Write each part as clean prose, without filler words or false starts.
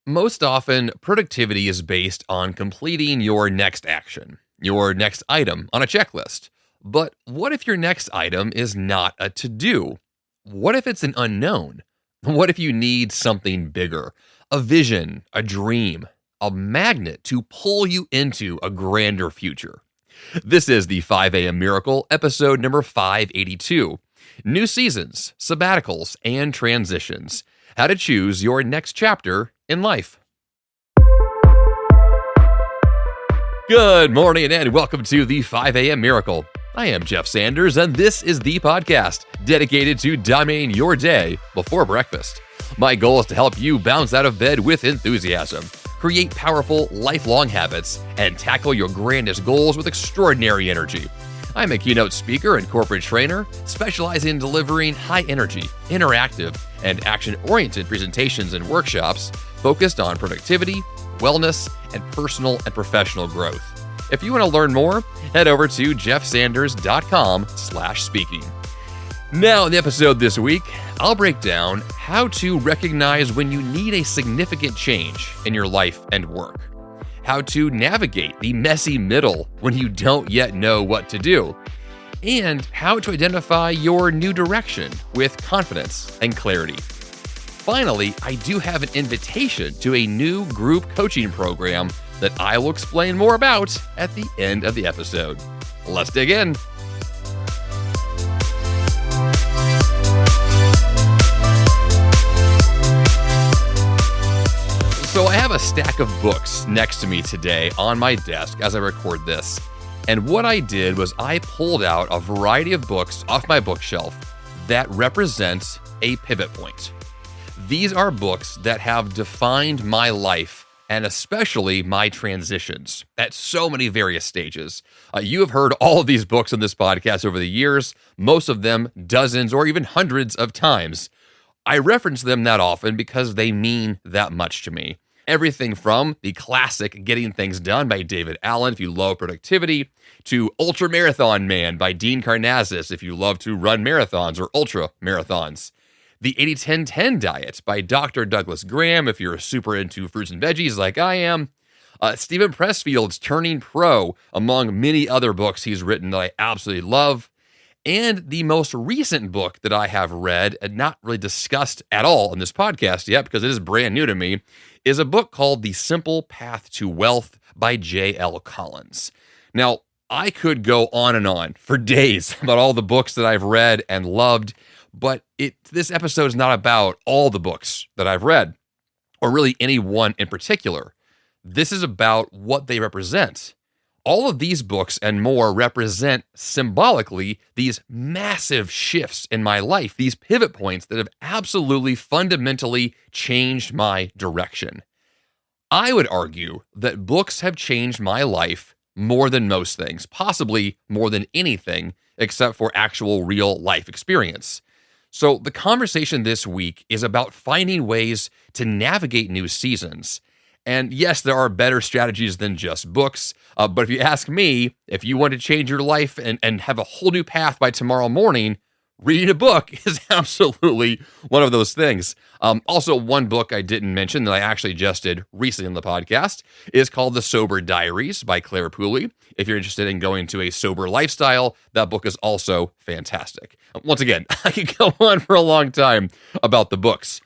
Most often, productivity is based on completing your next action, your next item on a checklist. But what if your next item is not a to-do? What if it's an unknown? What if you need something bigger? A vision, a dream, a magnet to pull you into a grander future. This is the 5 a.m. Miracle, episode number 582. New seasons, sabbaticals, and transitions. How to choose your next chapter in life. Good morning and welcome to the 5 a.m. Miracle. I am Jeff Sanders, and this is the podcast dedicated to dominating your day before breakfast. My goal is to help you bounce out of bed with enthusiasm, create powerful, lifelong habits, and tackle your grandest goals with extraordinary energy. I'm a keynote speaker and corporate trainer, specializing in delivering high-energy, interactive, and action-oriented presentations and workshops focused on productivity, wellness, and personal and professional growth. If you want to learn more, head over to jeffsanders.com/speaking. Now, in the episode this week, I'll break down how to recognize when you need a significant change in your life and work, how to navigate the messy middle when you don't yet know what to do, and how to identify your new direction with confidence and clarity. Finally, I do have an invitation to a new group coaching program that I will explain more about at the end of the episode. Let's dig in. So I have a stack of books next to me today on my desk as I record this. And what I did was I pulled out a variety of books off my bookshelf that represent a pivot point. These are books that have defined my life and especially my transitions at so many various stages. You have heard all of these books on this podcast over the years, most of them dozens or even hundreds of times. I reference them that often because they mean that much to me. Everything from the classic Getting Things Done by David Allen, if you love productivity, to Ultra Marathon Man by Dean Karnazes, if you love to run marathons or ultra marathons. The 80-10-10 Diet by Dr. Douglas Graham, if you're super into fruits and veggies like I am. Stephen Pressfield's Turning Pro, among many other books he's written that I absolutely love. And the most recent book that I have read and not really discussed at all in this podcast yet, because it is brand new to me, is a book called The Simple Path to Wealth by J.L. Collins. Now, I could go on and on for days about all the books that I've read and loved, but this episode is not about all the books that I've read, or really any one in particular. This is about what they represent. All of these books and more represent symbolically these massive shifts in my life, these pivot points that have absolutely fundamentally changed my direction. I would argue that books have changed my life more than most things, possibly more than anything except for actual real life experience. So the conversation this week is about finding ways to navigate new seasons. And yes, there are better strategies than just books. But if you ask me, if you want to change your life and have a whole new path by tomorrow morning, reading a book is absolutely one of those things. Also, one book I didn't mention that I actually just did recently on the podcast is called The Sober Diaries by Claire Pooley. If you're interested in going to a sober lifestyle, that book is also fantastic. Once again, I could go on for a long time about the books.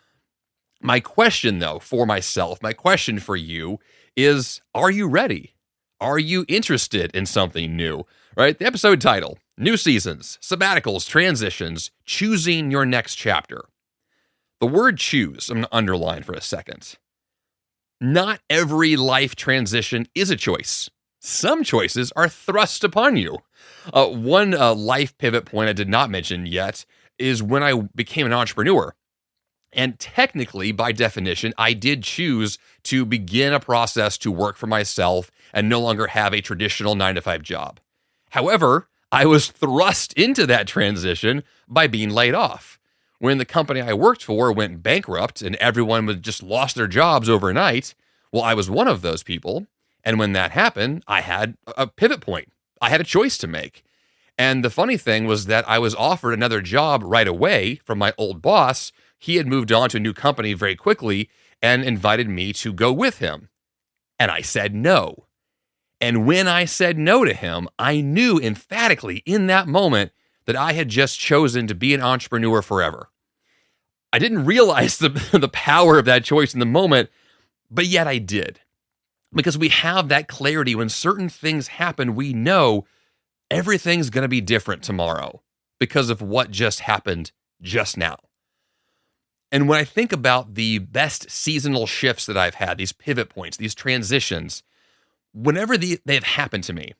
My question, though, for myself, my question for you is, are you ready? Are you interested in something new? Right? The episode title, New Seasons, Sabbaticals, Transitions, Choosing Your Next Chapter. The word choose, I'm going to underline for a second. Not every life transition is a choice. Some choices are thrust upon you. One life pivot point I did not mention yet is when I became an entrepreneur. And technically, by definition, I did choose to begin a process to work for myself and no longer have a traditional 9-to-5 job. However, I was thrust into that transition by being laid off. When the company I worked for went bankrupt and everyone was just lost their jobs overnight, well, I was one of those people. And when that happened, I had a pivot point. I had a choice to make. And the funny thing was that I was offered another job right away from my old boss. He had moved on to a new company very quickly, and invited me to go with him. And I said no. And when I said no to him, I knew emphatically in that moment that I had just chosen to be an entrepreneur forever. I didn't realize the power of that choice in the moment, but yet I did. Because we have that clarity when certain things happen, we know everything's going to be different tomorrow because of what just happened just now. And when I think about the best seasonal shifts that I've had, these pivot points, these transitions, whenever they've happened to me,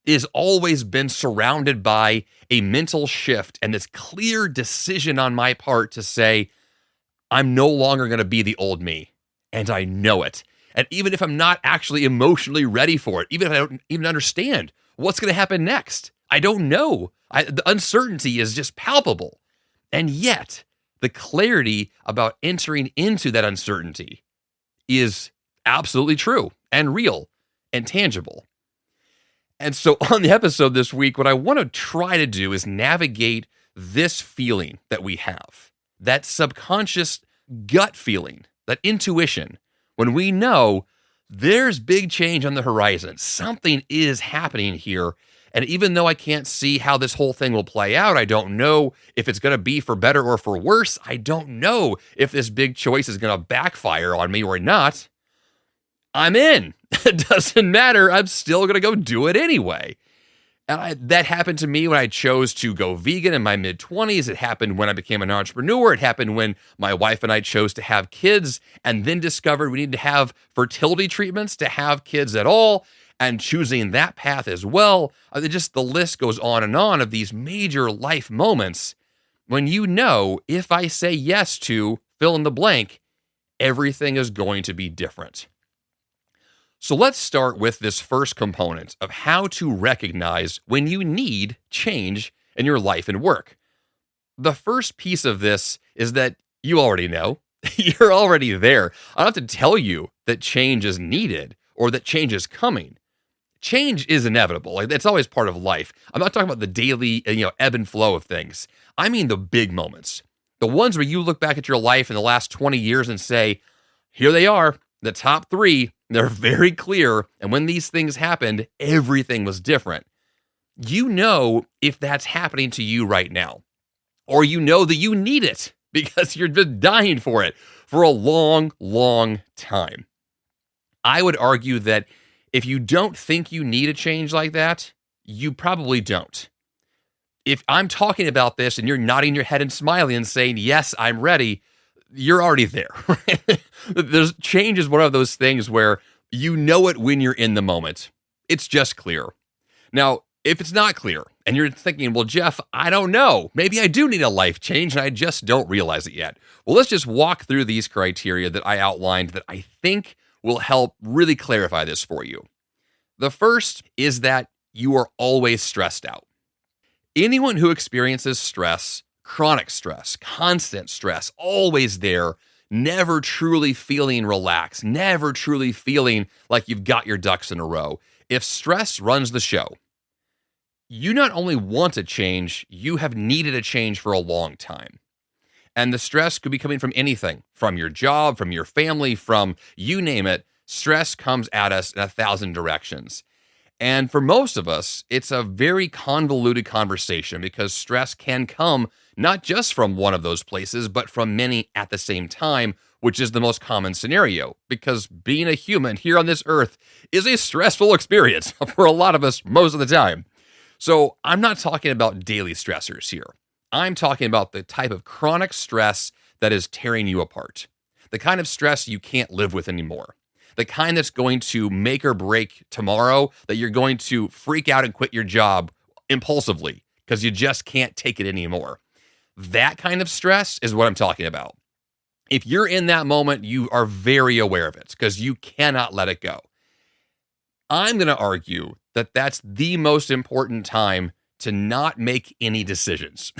it has always been surrounded by a mental shift and this clear decision on my part to say, I'm no longer going to be the old me, and I know it. And even if I'm not actually emotionally ready for it, even if I don't even understand what's going to happen next, I don't know. The uncertainty is just palpable. And yet, the clarity about entering into that uncertainty is absolutely true and real and tangible. And so on the episode this week, what I want to try to do is navigate this feeling that we have, that subconscious gut feeling, that intuition, when we know there's big change on the horizon, something is happening here. And even though I can't see how this whole thing will play out, I don't know if it's going to be for better or for worse. I don't know if this big choice is going to backfire on me or not. I'm in. It doesn't matter. I'm still going to go do it anyway. And that happened to me when I chose to go vegan in my mid-20s. It happened when I became an entrepreneur. It happened when my wife and I chose to have kids and then discovered we need to have fertility treatments to have kids at all, and choosing that path as well. Just the list goes on of these major life moments when you know if I say yes to fill in the blank, everything is going to be different. So let's start with this first component of how to recognize when you need change in your life and work. The first piece of this is that you already know. You're already there. I don't have to tell you that change is needed or that change is coming. Change is inevitable. It's always part of life. I'm not talking about the daily, ebb and flow of things. I mean the big moments. The ones where you look back at your life in the last 20 years and say, here they are, the top 3. They're very clear. And when these things happened, everything was different. You know if that's happening to you right now, or you know that you need it because you're just dying for it for a long, long time. I would argue that if you don't think you need a change like that, you probably don't. If I'm talking about this and you're nodding your head and smiling and saying, yes, I'm ready, you're already there. There's change is one of those things where you know it when you're in the moment. It's just clear. Now, if it's not clear and you're thinking, well, Jeff, I don't know. Maybe I do need a life change and I just don't realize it yet. Well, let's just walk through these criteria that I outlined that I think will help really clarify this for you. The first is that you are always stressed out. Anyone who experiences stress, chronic stress, constant stress, always there, never truly feeling relaxed, never truly feeling like you've got your ducks in a row. If stress runs the show, you not only want a change, you have needed a change for a long time. And the stress could be coming from anything, from your job, from your family, from you name it. Stress comes at us in 1,000 directions. And for most of us, it's a very convoluted conversation because stress can come not just from one of those places, but from many at the same time, which is the most common scenario. Because being a human here on this earth is a stressful experience for a lot of us most of the time. So I'm not talking about daily stressors here. I'm talking about the type of chronic stress that is tearing you apart. The kind of stress you can't live with anymore. The kind that's going to make or break tomorrow, that you're going to freak out and quit your job impulsively because you just can't take it anymore. That kind of stress is what I'm talking about. If you're in that moment, you are very aware of it because you cannot let it go. I'm going to argue that that's the most important time to not make any decisions,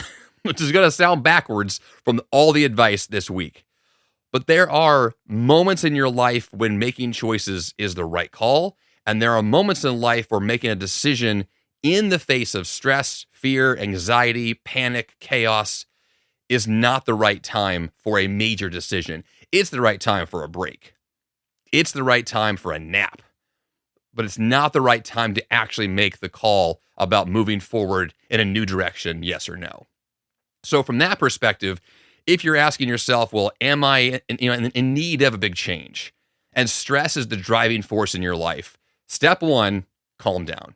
which is going to sound backwards from all the advice this week. But there are moments in your life when making choices is the right call, and there are moments in life where making a decision in the face of stress, fear, anxiety, panic, chaos is not the right time for a major decision. It's the right time for a break. It's the right time for a nap. But it's not the right time to actually make the call about moving forward in a new direction, yes or no. So from that perspective, if you're asking yourself, well, am I in need of a big change? And stress is the driving force in your life. Step one, calm down.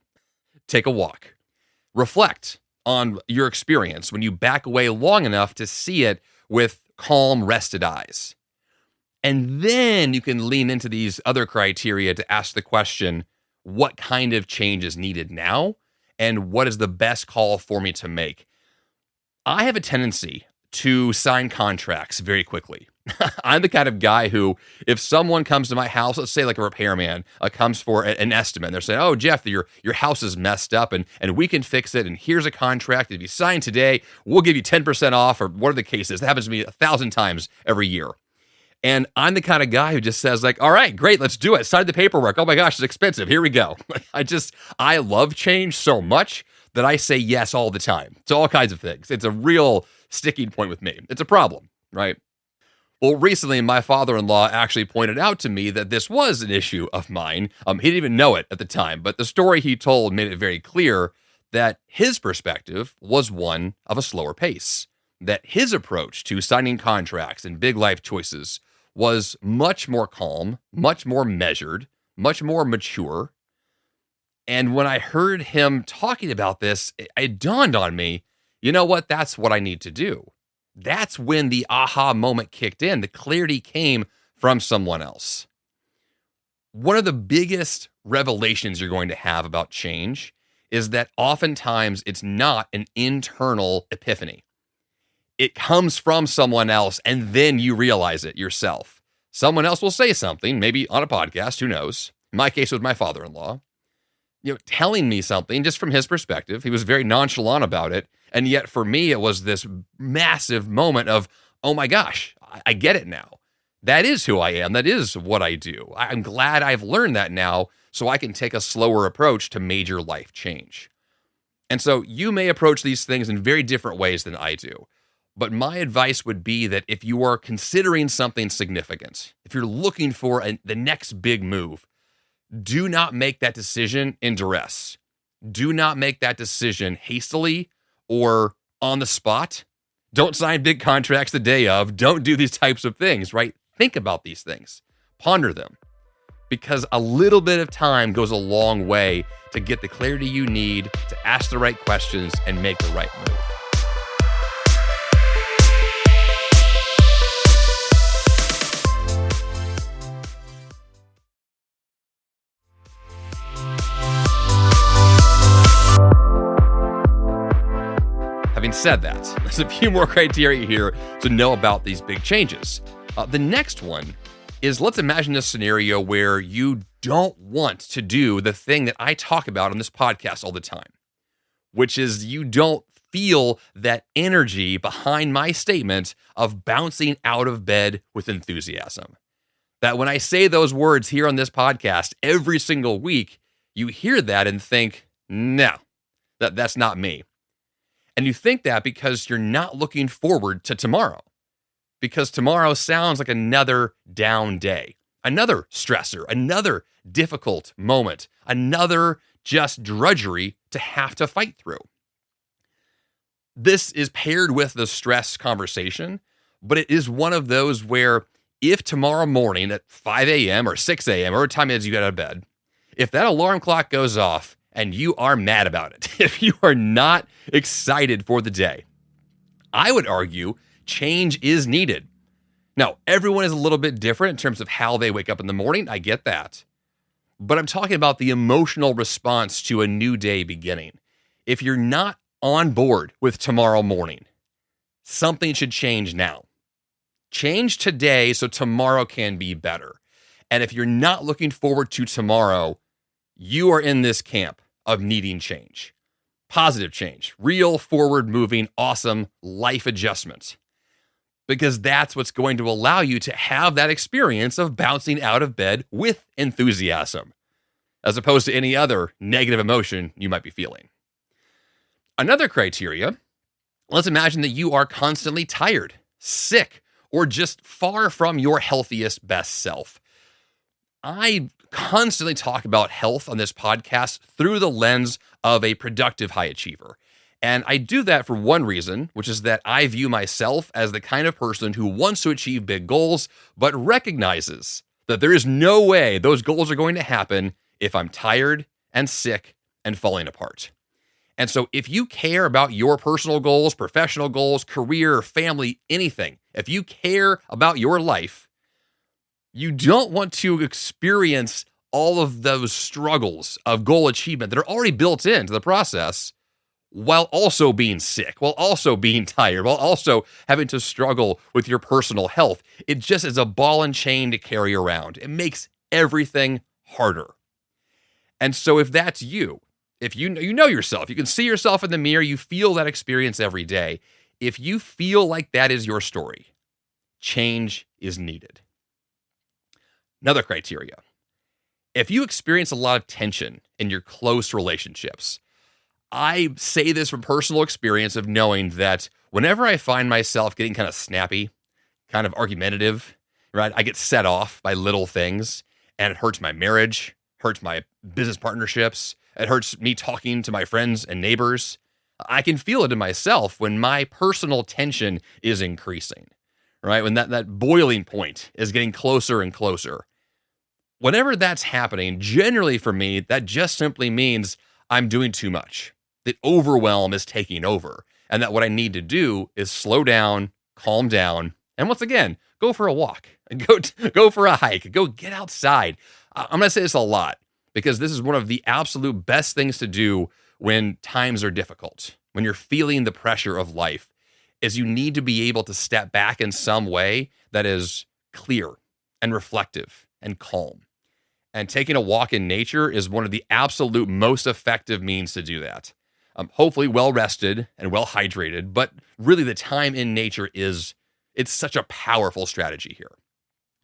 Take a walk. Reflect on your experience when you back away long enough to see it with calm, rested eyes. And then you can lean into these other criteria to ask the question, what kind of change is needed now? And what is the best call for me to make? I have a tendency to sign contracts very quickly. I'm the kind of guy who, if someone comes to my house, let's say like a repairman comes for an estimate, and they're saying, oh, Jeff, your house is messed up and we can fix it. And here's a contract. If you sign today, we'll give you 10% off, or what are the cases? That happens to me 1,000 times every year. And I'm the kind of guy who just says like, all right, great, let's do it. Sign the paperwork. Oh my gosh, it's expensive. Here we go. I love change so much that I say yes all the time to all kinds of things. It's a real sticking point with me. It's a problem, right? Well, recently, my father-in-law actually pointed out to me that this was an issue of mine. He didn't even know it at the time, but the story he told made it very clear that his perspective was one of a slower pace, that his approach to signing contracts and big life choices was much more calm, much more measured, much more mature. And when I heard him talking about this, it dawned on me, you know what? That's what I need to do. That's when the aha moment kicked in. The clarity came from someone else. One of the biggest revelations you're going to have about change is that oftentimes it's not an internal epiphany. It comes from someone else, and then you realize it yourself. Someone else will say something, maybe on a podcast, who knows? In my case, with my father-in-law, telling me something just from his perspective. He was very nonchalant about it. And yet for me, it was this massive moment of, oh my gosh, I get it now. That is who I am. That is what I do. I'm glad I've learned that now so I can take a slower approach to major life change. And so you may approach these things in very different ways than I do. But my advice would be that if you are considering something significant, if you're looking for the next big move, do not make that decision in duress. Do not make that decision hastily or on the spot. Don't sign big contracts the day of. Don't do these types of things, right? Think about these things. Ponder them. Because a little bit of time goes a long way to get the clarity you need to ask the right questions and make the right move. Having said that, there's a few more criteria here to know about these big changes. The next one is, let's imagine a scenario where you don't want to do the thing that I talk about on this podcast all the time, which is you don't feel that energy behind my statement of bouncing out of bed with enthusiasm. That when I say those words here on this podcast every single week, you hear that and think, no, that's not me. And you think that because you're not looking forward to tomorrow. Because tomorrow sounds like another down day, another stressor, another difficult moment, another just drudgery to have to fight through. This is paired with the stress conversation, but it is one of those where if tomorrow morning at 5 a.m. or 6 a.m. or what time it is you get out of bed, if that alarm clock goes off and you are mad about it, if you are not excited for the day, I would argue change is needed. Now, everyone is a little bit different in terms of how they wake up in the morning. I get that. But I'm talking about the emotional response to a new day beginning. If you're not on board with tomorrow morning, something should change now. Change today so tomorrow can be better. And if you're not looking forward to tomorrow, you are in this camp of needing change. Positive change, real forward-moving, awesome life adjustments. Because that's what's going to allow you to have that experience of bouncing out of bed with enthusiasm, as opposed to any other negative emotion you might be feeling. Another criteria, let's imagine that you are constantly tired, sick, or just far from your healthiest, best self. I constantly talk about health on this podcast through the lens of a productive high achiever. And I do that for one reason, which is that I view myself as the kind of person who wants to achieve big goals, but recognizes that there is no way those goals are going to happen if I'm tired and sick and falling apart. And so if you care about your personal goals, professional goals, career, family, anything, if you care about your life, you don't want to experience all of those struggles of goal achievement that are already built into the process while also being sick, while also being tired, while also having to struggle with your personal health. It just is a ball and chain to carry around. It makes everything harder. And so if that's you, if you know yourself, you can see yourself in the mirror, you feel that experience every day. If you feel like that is your story, change is needed. Another criteria. If you experience a lot of tension in your close relationships, I say this from personal experience of knowing that whenever I find myself getting kind of snappy, kind of argumentative, right? I get set off by little things, and it hurts my marriage, hurts my business partnerships, it hurts me talking to my friends and neighbors. I can feel it in myself when my personal tension is increasing, right? When that boiling point is getting closer and closer. Whenever that's happening, generally for me, that just simply means I'm doing too much. That overwhelm is taking over, and that what I need to do is slow down, calm down, and once again, go for a walk, go for a hike, go get outside. I'm going to say this a lot because this is one of the absolute best things to do when times are difficult, when you're feeling the pressure of life, is you need to be able to step back in some way that is clear and reflective and calm. And taking a walk in nature is one of the absolute most effective means to do that. Hopefully well rested and well hydrated, but really the time in nature it's such a powerful strategy here.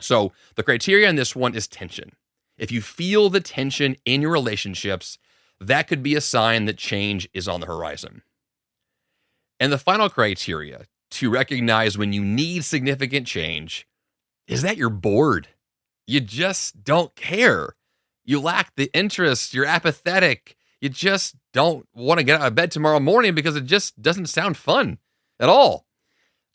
So the criteria on this one is tension. If you feel the tension in your relationships, that could be a sign that change is on the horizon. And the final criteria to recognize when you need significant change is that you're bored. You just don't care. You lack the interest. You're apathetic. You just don't want to get out of bed tomorrow morning because it just doesn't sound fun at all.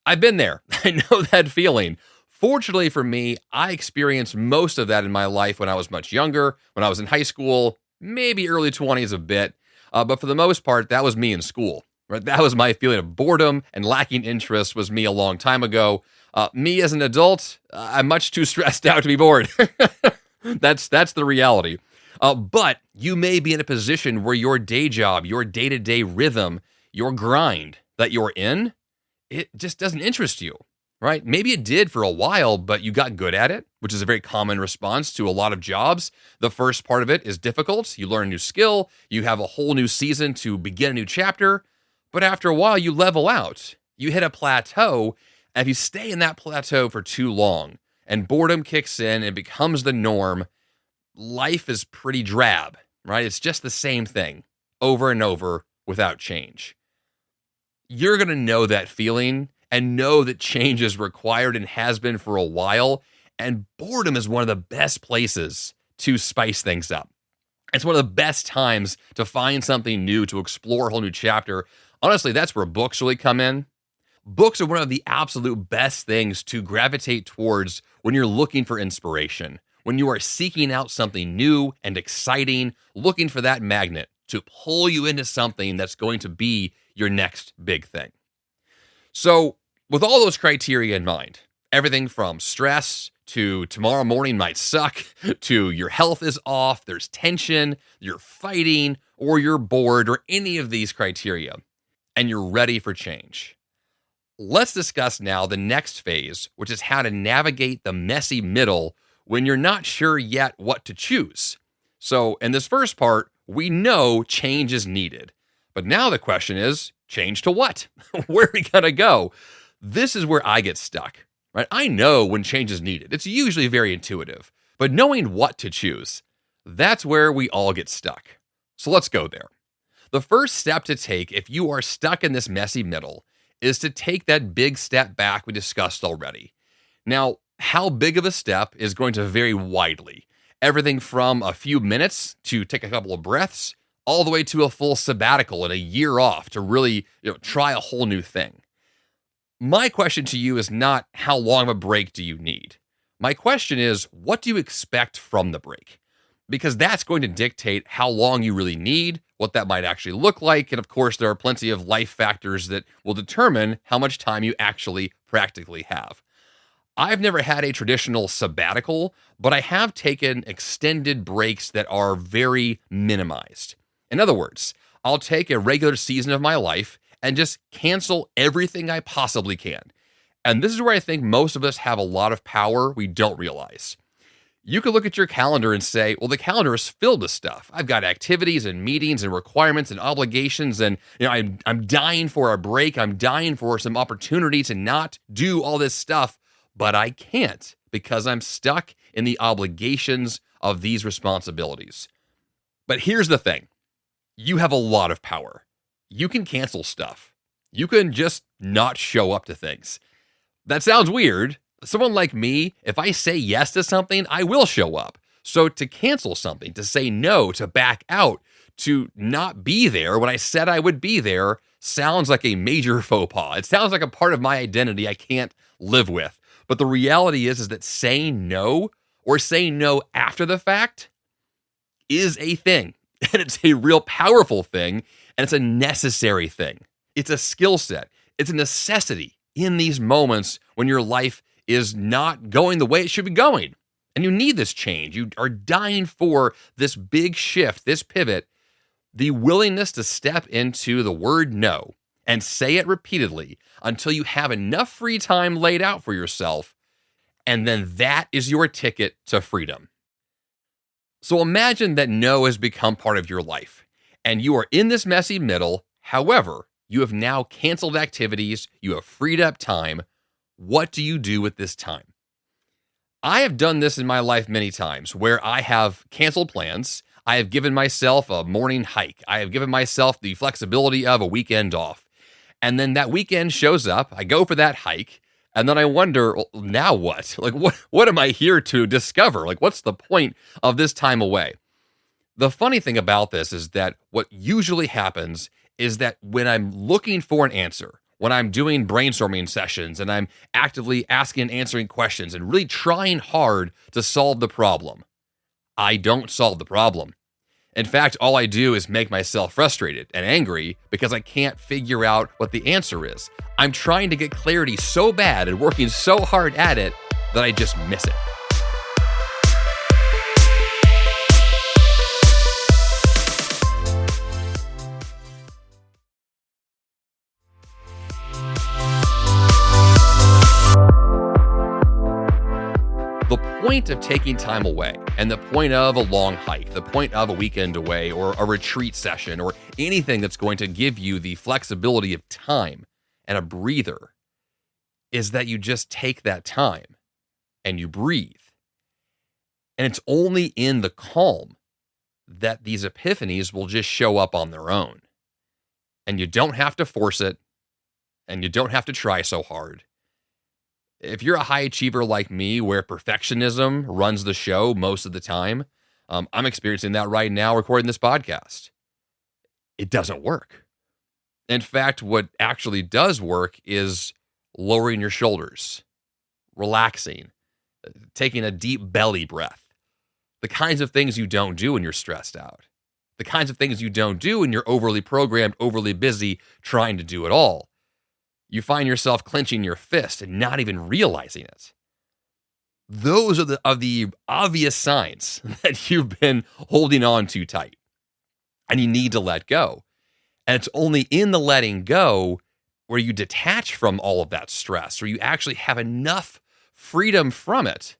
I've been there. I know that feeling. Fortunately for me, I experienced most of that in my life when I was much younger, when I was in high school, maybe early 20s a bit. But for the most part, that was me in school. Right? That was my feeling of boredom and lacking interest was me a long time ago. Me as an adult, I'm much too stressed out to be bored. That's the reality. But you may be in a position where your day job, your day-to-day rhythm, your grind that you're in, it just doesn't interest you, right? Maybe it did for a while, but you got good at it, which is a very common response to a lot of jobs. The first part of it is difficult. You learn a new skill. You have a whole new season to begin a new chapter. But after a while, you level out. You hit a plateau. And if you stay in that plateau for too long and boredom kicks in and becomes the norm, life is pretty drab, right? It's just the same thing over and over without change. You're going to know that feeling and know that change is required and has been for a while. And boredom is one of the best places to spice things up. It's one of the best times to find something new, to explore a whole new chapter. Honestly, that's where books really come in. Books are one of the absolute best things to gravitate towards when you're looking for inspiration, when you are seeking out something new and exciting, looking for that magnet to pull you into something that's going to be your next big thing. So with all those criteria in mind, everything from stress to tomorrow morning might suck, to your health is off, there's tension, you're fighting, or you're bored, or any of these criteria, and you're ready for change. Let's discuss now the next phase, which is how to navigate the messy middle when you're not sure yet what to choose. So in this first part, we know change is needed. But now the question is, change to what? Where are we going to go? This is where I get stuck, right? I know when change is needed. It's usually very intuitive. But knowing what to choose, that's where we all get stuck. So let's go there. The first step to take if you are stuck in this messy middle is to take that big step back we discussed already. Now, how big of a step is going to vary widely. Everything from a few minutes to take a couple of breaths, all the way to a full sabbatical and a year off to really, try a whole new thing. My question to you is not how long of a break do you need? My question is, what do you expect from the break? Because that's going to dictate how long you really need, what that might actually look like, and of course, there are plenty of life factors that will determine how much time you actually practically have. I've never had a traditional sabbatical, but I have taken extended breaks that are very minimized. In other words, I'll take a regular season of my life and just cancel everything I possibly can. And this is where I think most of us have a lot of power we don't realize. You could look at your calendar and say, well, the calendar is filled with stuff. I've got activities and meetings and requirements and obligations, and I'm dying for a break. I'm dying for some opportunity to not do all this stuff, but I can't because I'm stuck in the obligations of these responsibilities. But here's the thing. You have a lot of power. You can cancel stuff. You can just not show up to things. That sounds weird. Someone like me, if I say yes to something, I will show up. So to cancel something, to say no, to back out, to not be there when I said I would be there, sounds like a major faux pas. It sounds like a part of my identity I can't live with. But the reality is that saying no or saying no after the fact is a thing. And it's a real powerful thing, and it's a necessary thing. It's a skill set. It's a necessity in these moments when your life is not going the way it should be going. And you need this change. You are dying for this big shift, this pivot, the willingness to step into the word no and say it repeatedly until you have enough free time laid out for yourself. And then that is your ticket to freedom. So imagine that no has become part of your life and you are in this messy middle. However, you have now canceled activities. You have freed up time. What do you do with this time? I have done this in my life many times where I have canceled plans. I have given myself a morning hike. I have given myself the flexibility of a weekend off. And then that weekend shows up. I go for that hike. And then I wonder, well, now what? Like, what am I here to discover? Like, what's the point of this time away? The funny thing about this is that what usually happens is that when I'm looking for an answer, when I'm doing brainstorming sessions and I'm actively asking and answering questions and really trying hard to solve the problem, I don't solve the problem. In fact, all I do is make myself frustrated and angry because I can't figure out what the answer is. I'm trying to get clarity so bad and working so hard at it that I just miss it. The point of taking time away and the point of a long hike, the point of a weekend away or a retreat session or anything that's going to give you the flexibility of time and a breather is that you just take that time and you breathe. And it's only in the calm that these epiphanies will just show up on their own. And you don't have to force it and you don't have to try so hard. If you're a high achiever like me, where perfectionism runs the show most of the time, I'm experiencing that right now recording this podcast. It doesn't work. In fact, what actually does work is lowering your shoulders, relaxing, taking a deep belly breath, the kinds of things you don't do when you're stressed out, the kinds of things you don't do when you're overly programmed, overly busy, trying to do it all. You find yourself clenching your fist and not even realizing it. Those are the obvious signs that you've been holding on too tight and you need to let go. And it's only in the letting go where you detach from all of that stress, or you actually have enough freedom from it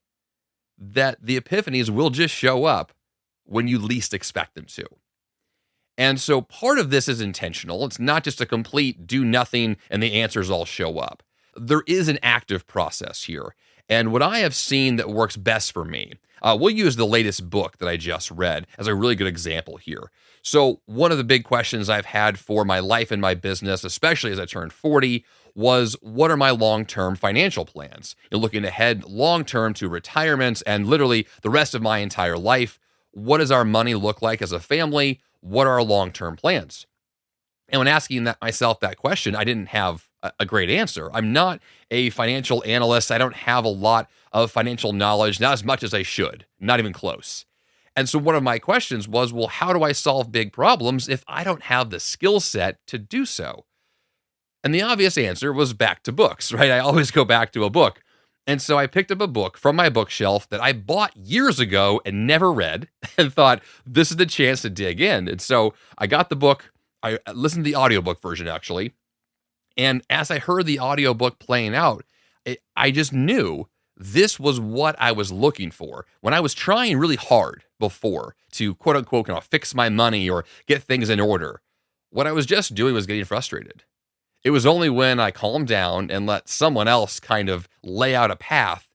that the epiphanies will just show up when you least expect them to. And so part of this is intentional. It's not just a complete do nothing and the answers all show up. There is an active process here. And what I have seen that works best for me, we'll use the latest book that I just read as a really good example here. So one of the big questions I've had for my life and my business, especially as I turned 40, was, what are my long-term financial plans? Looking ahead long-term to retirement and literally the rest of my entire life. What does our money look like as a family? What are our long-term plans? And when asking myself that question, I didn't have a great answer. I'm not a financial analyst. I don't have a lot of financial knowledge, not as much as I should, not even close. And so one of my questions was, well, how do I solve big problems if I don't have the skill set to do so? And the obvious answer was back to books, right? I always go back to a book. And so I picked up a book from my bookshelf that I bought years ago and never read and thought, this is the chance to dig in. And so I got the book. I listened to the audiobook version, actually. And as I heard the audiobook playing out, I just knew this was what I was looking for. When I was trying really hard before to quote unquote fix my money or get things in order, what I was just doing was getting frustrated. It was only when I calmed down and let someone else kind of lay out a path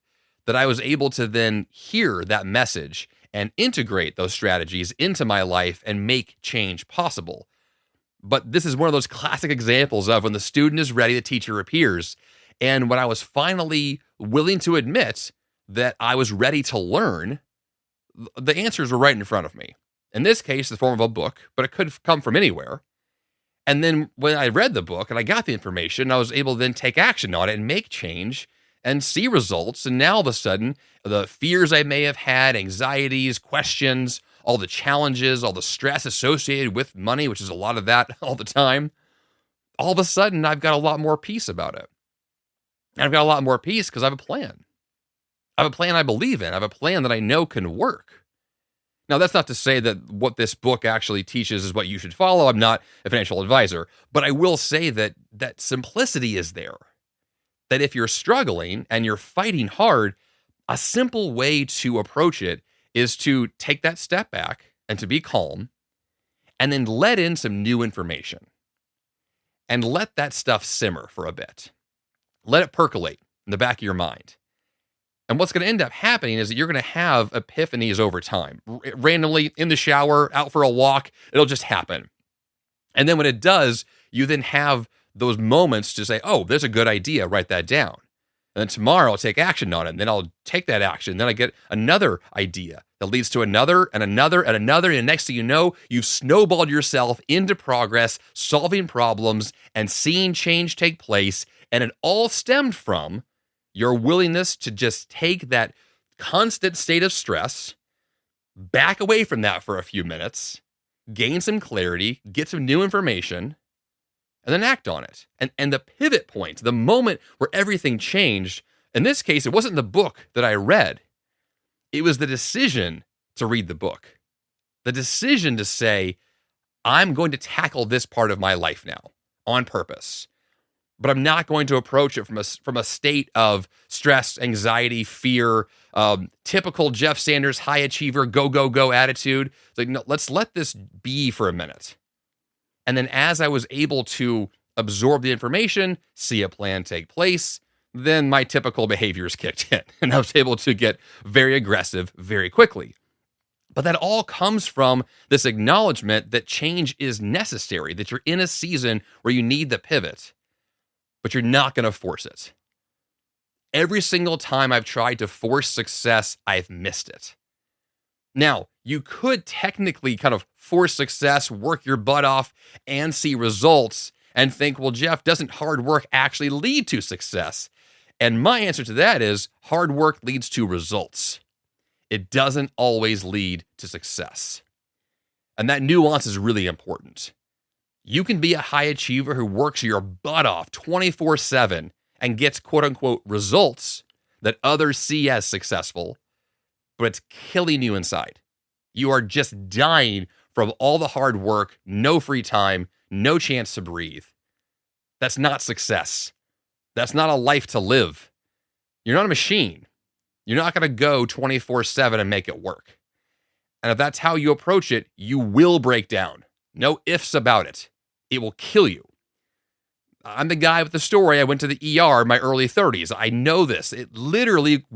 that I was able to then hear that message and integrate those strategies into my life and make change possible. But this is one of those classic examples of when the student is ready, the teacher appears. And when I was finally willing to admit that I was ready to learn, the answers were right in front of me. In this case, the form of a book, but it could have come from anywhere. And then when I read the book and I got the information, I was able to then take action on it and make change and see results. And now all of a sudden, the fears I may have had, anxieties, questions, all the challenges, all the stress associated with money, which is a lot of that all the time, all of a sudden I've got a lot more peace about it. And I've got a lot more peace because I have a plan. I have a plan I believe in. I have a plan that I know can work. Now, that's not to say that what this book actually teaches is what you should follow. I'm not a financial advisor, but I will say that simplicity is there. That if you're struggling and you're fighting hard, a simple way to approach it is to take that step back and to be calm and then let in some new information and let that stuff simmer for a bit. Let it percolate in the back of your mind. And what's going to end up happening is that you're going to have epiphanies over time. Randomly in the shower, out for a walk, it'll just happen. And then when it does, you then have those moments to say, oh, there's a good idea, write that down. And then tomorrow I'll take action on it. And then I'll take that action. Then I get another idea that leads to another and another and another. And next thing you know, you've snowballed yourself into progress, solving problems and seeing change take place. And it all stemmed from your willingness to just take that constant state of stress, back away from that for a few minutes, gain some clarity, get some new information, and then act on it. And the pivot point, the moment where everything changed, in this case, it wasn't the book that I read. It was the decision to read the book. The decision to say, I'm going to tackle this part of my life now on purpose. But I'm not going to approach it from a state of stress, anxiety, fear, typical Jeff Sanders high achiever, go, go, go attitude. It's like, no, let's let this be for a minute. And then as I was able to absorb the information, see a plan take place, then my typical behaviors kicked in. And I was able to get very aggressive very quickly. But that all comes from this acknowledgement that change is necessary, that you're in a season where you need the pivot. But you're not going to force it. Every single time I've tried to force success, I've missed it. Now, you could technically kind of force success, work your butt off, and see results, and think, well, Jeff, doesn't hard work actually lead to success? And my answer to that is hard work leads to results. It doesn't always lead to success. And that nuance is really important. You can be a high achiever who works your butt off 24/7 and gets quote unquote results that others see as successful, but it's killing you inside. You are just dying from all the hard work, no free time, no chance to breathe. That's not success. That's not a life to live. You're not a machine. You're not going to go 24/7 and make it work. And if that's how you approach it, you will break down. No ifs about it. It will kill you. I'm the guy with the story. I went to the ER in my early 30s. I know this. It literally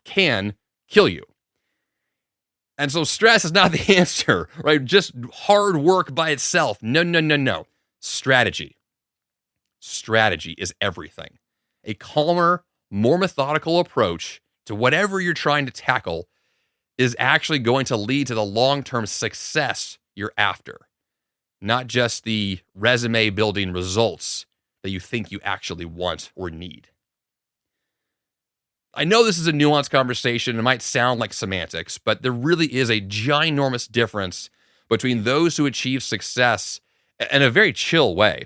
can kill you. And so stress is not the answer, right? Just hard work by itself. No. Strategy. strategy is everything. A calmer, more methodical approach to whatever you're trying to tackle is actually going to lead to the long-term success you're after, not just the resume building results that you think you actually want or need. I know this is a nuanced conversation. It might sound like semantics, but there really is a ginormous difference between those who achieve success in a very chill way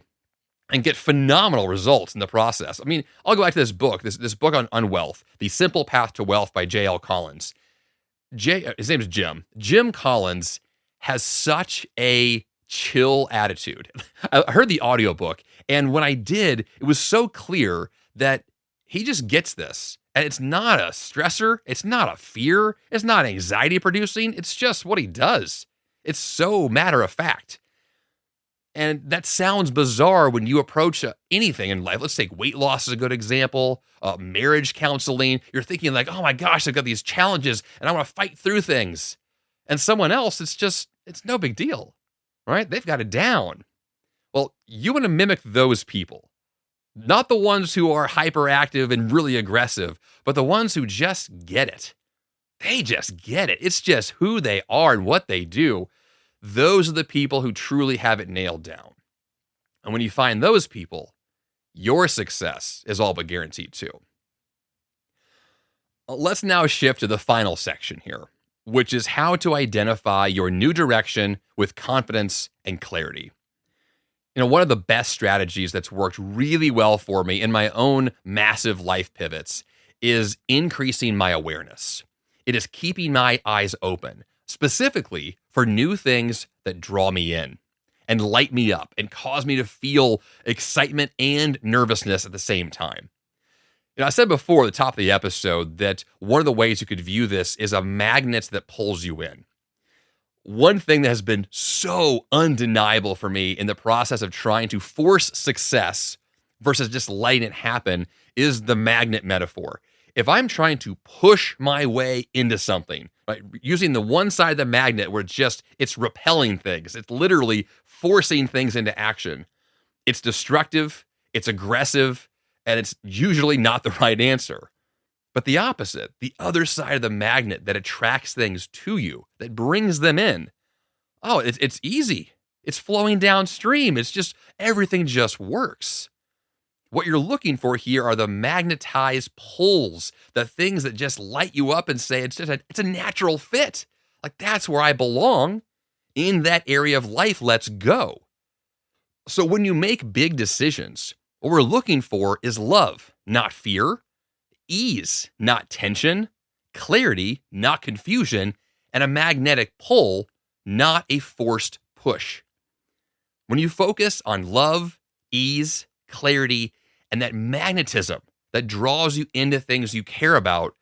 and get phenomenal results in the process. I mean, I'll go back to this book, this book on wealth, The Simple Path to Wealth by J.L. Collins. His name is Jim. Jim Collins has such a chill attitude. I heard the audiobook, and when I did, it was so clear that he just gets this. And it's not a stressor. It's not a fear. It's not anxiety producing. It's just what he does. It's so matter of fact. And that sounds bizarre when you approach anything in life. Let's take weight loss as a good example, marriage counseling. You're thinking like, oh my gosh, I've got these challenges and I want to fight through things. And someone else, it's no big deal, right? They've got it down. Well, you want to mimic those people. Not the ones who are hyperactive and really aggressive, but the ones who just get it. They just get it. It's just who they are and what they do. Those are the people who truly have it nailed down. And when you find those people, your success is all but guaranteed too. Let's now shift to the final section here, which is how to identify your new direction with confidence and clarity. You know, one of the best strategies that's worked really well for me in my own massive life pivots is increasing my awareness. It is keeping my eyes open, specifically for new things that draw me in and light me up and cause me to feel excitement and nervousness at the same time. You know, I said before at the top of the episode that one of the ways you could view this is a magnet that pulls you in. One thing that has been so undeniable for me in the process of trying to force success versus just letting it happen is the magnet metaphor. If I'm trying to push my way into something, right, using the one side of the magnet where it's repelling things, it's literally forcing things into action, it's destructive, it's aggressive, and it's usually not the right answer. But the opposite, the other side of the magnet that attracts things to you, that brings them in, it's easy. It's flowing downstream. It's just, everything just works. What you're looking for here are the magnetized pulls, the things that just light you up and say, it's a natural fit. Like, that's where I belong. In that area of life, let's go. So when you make big decisions, what we're looking for is love, not fear. Ease, not tension, clarity, not confusion, and a magnetic pull, not a forced push. When you focus on love, ease, clarity, and that magnetism that draws you into things you care about,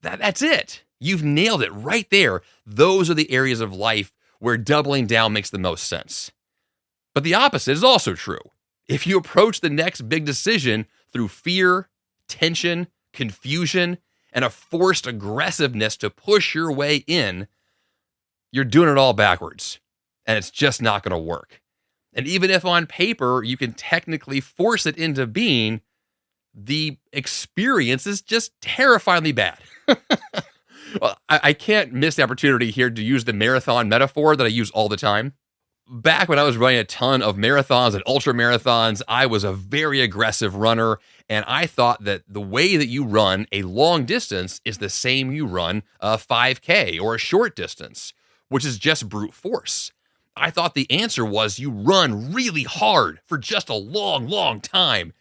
that's it. You've nailed it right there. Those are the areas of life where doubling down makes the most sense. But the opposite is also true. If you approach the next big decision through fear, tension, confusion, and a forced aggressiveness to push your way in, you're doing it all backwards, and it's just not going to work. And even if on paper you can technically force it into being, the experience is just terrifyingly bad. Well, I can't miss the opportunity here to use the marathon metaphor that I use all the time. Back when I was running a ton of marathons and ultra marathons, I was a very aggressive runner, and I thought that the way that you run a long distance is the same you run a 5K or a short distance, which is just brute force. I thought the answer was you run really hard for just a long, long time.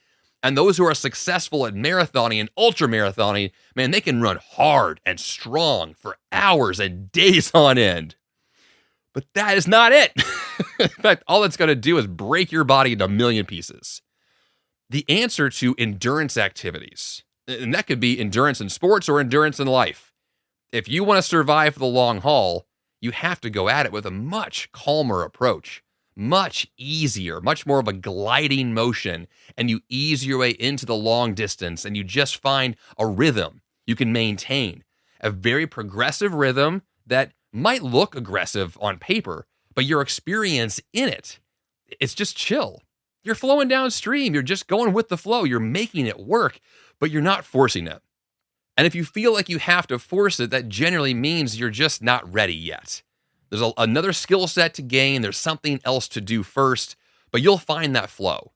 And those who are successful at marathoning and ultra marathoning, man, they can run hard and strong for hours and days on end. But that is not it. In fact, all it's going to do is break your body into a million pieces. The answer to endurance activities, and that could be endurance in sports or endurance in life. If you want to survive for the long haul, you have to go at it with a much calmer approach, much easier, much more of a gliding motion, and you ease your way into the long distance, and you just find a rhythm you can maintain, a very progressive rhythm that might look aggressive on paper, but your experience in it's just chill. You're flowing downstream. You're just going with the flow. You're making it work, but you're not forcing it. And if you feel like you have to force it, that generally means you're just not ready yet. There's another skill set to gain. There's something else to do first, but you'll find that flow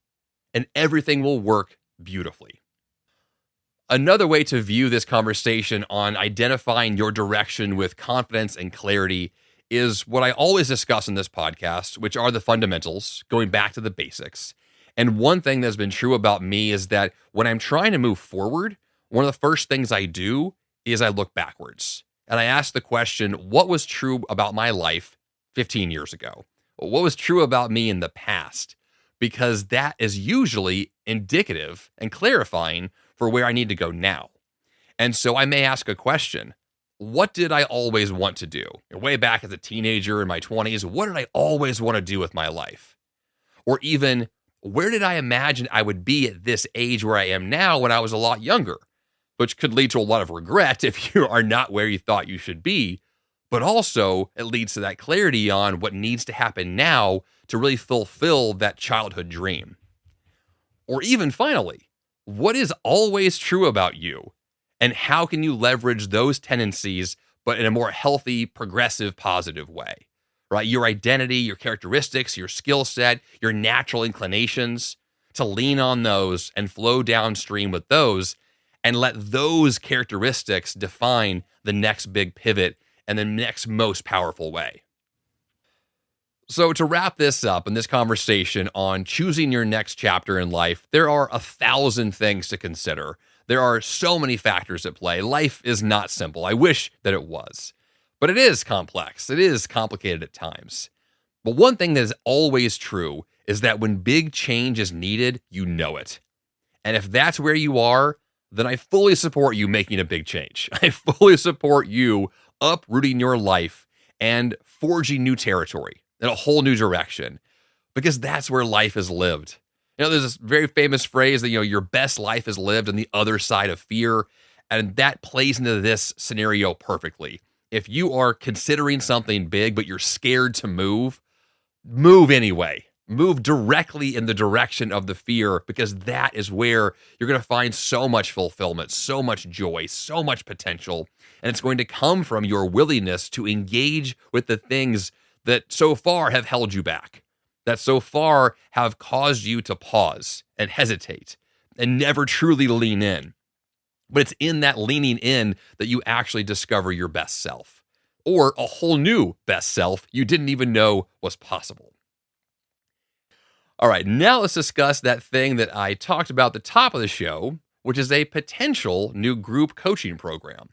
and everything will work beautifully. Another way to view this conversation on identifying your direction with confidence and clarity is what I always discuss in this podcast, which are the fundamentals, going back to the basics. And one thing that's been true about me is that when I'm trying to move forward, one of the first things I do is I look backwards. And I ask the question, what was true about my life 15 years ago? What was true about me in the past? Because that is usually indicative and clarifying for where I need to go now. And so I may ask a question. What did I always want to do? Way back as a teenager in my 20s, what did I always want to do with my life? Or even, where did I imagine I would be at this age where I am now when I was a lot younger? Which could lead to a lot of regret if you are not where you thought you should be. But also, it leads to that clarity on what needs to happen now to really fulfill that childhood dream. Or even finally, what is always true about you? And how can you leverage those tendencies, but in a more healthy, progressive, positive way, right? Your identity, your characteristics, your skill set, your natural inclinations, to lean on those and flow downstream with those and let those characteristics define the next big pivot and the next most powerful way. So to wrap this up in this conversation on choosing your next chapter in life, there are 1,000 things to consider. There are so many factors at play. Life is not simple. I wish that it was. But it is complex. It is complicated at times. But one thing that is always true is that when big change is needed, you know it. And if that's where you are, then I fully support you making a big change. I fully support you uprooting your life and forging new territory in a whole new direction, because that's where life is lived. There's this very famous phrase that, your best life is lived on the other side of fear. And that plays into this scenario perfectly. If you are considering something big, but you're scared to move anyway. Move directly in the direction of the fear, because that is where you're going to find so much fulfillment, so much joy, so much potential. And it's going to come from your willingness to engage with the things that so far have held you back, that so far have caused you to pause and hesitate and never truly lean in. But it's in that leaning in that you actually discover your best self, or a whole new best self you didn't even know was possible. All right, now let's discuss that thing that I talked about at the top of the show, which is a potential new group coaching program.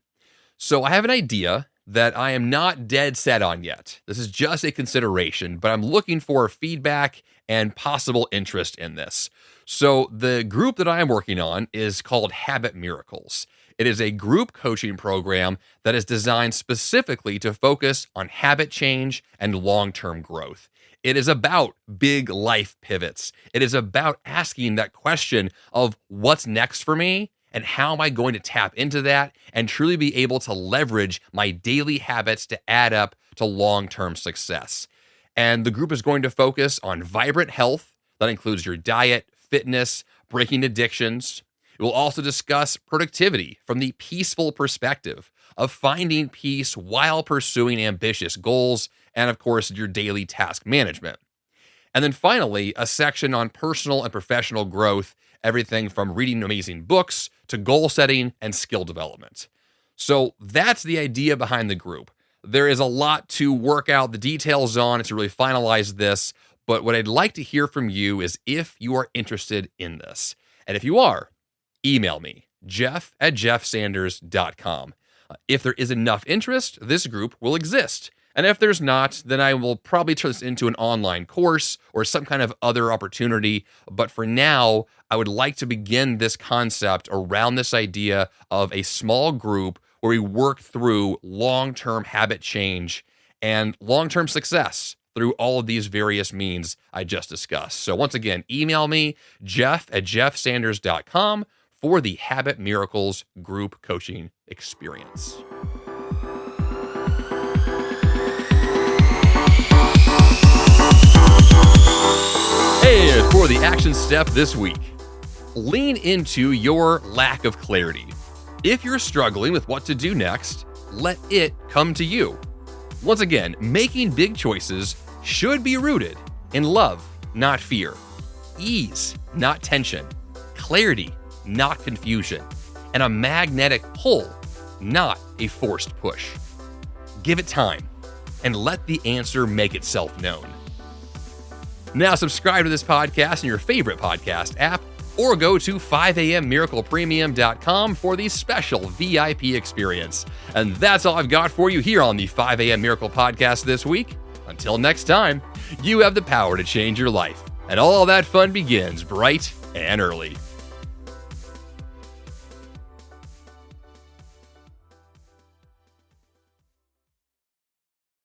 So I have an idea that I am not dead set on yet. This is just a consideration, but I'm looking for feedback and possible interest in this. So the group that I am working on is called Habit Miracles. It is a group coaching program that is designed specifically to focus on habit change and long-term growth. It is about big life pivots. It is about asking that question of what's next for me and how am I going to tap into that and truly be able to leverage my daily habits to add up to long-term success. And the group is going to focus on vibrant health. That includes your diet, fitness, breaking addictions. It will also discuss productivity from the peaceful perspective of finding peace while pursuing ambitious goals, and of course, your daily task management. And then finally, a section on personal and professional growth, everything from reading amazing books to goal setting and skill development. So that's the idea behind the group. There is a lot to work out the details on to really finalize this, but what I'd like to hear from you is if you are interested in this. And if you are, email me, jeff@jeffsanders.com. If there is enough interest, this group will exist. And if there's not, then I will probably turn this into an online course or some kind of other opportunity. But for now, I would like to begin this concept around this idea of a small group where we work through long-term habit change and long-term success through all of these various means I just discussed. So once again, email me, jeff@jeffsanders.com for the Habit Miracles group coaching experience. Hey, for for the action step this week. Lean into your lack of clarity. If you're struggling with what to do next, let it come to you. Once again, making big choices should be rooted in love, not fear. Ease, not tension. Clarity, not confusion. And a magnetic pull, not a forced push. Give it time and let the answer make itself known. Now subscribe to this podcast in your favorite podcast app or go to 5ammiraclepremium.com for the special VIP experience. And that's all I've got for you here on the 5am Miracle Podcast this week. Until next time, you have the power to change your life. And all that fun begins bright and early.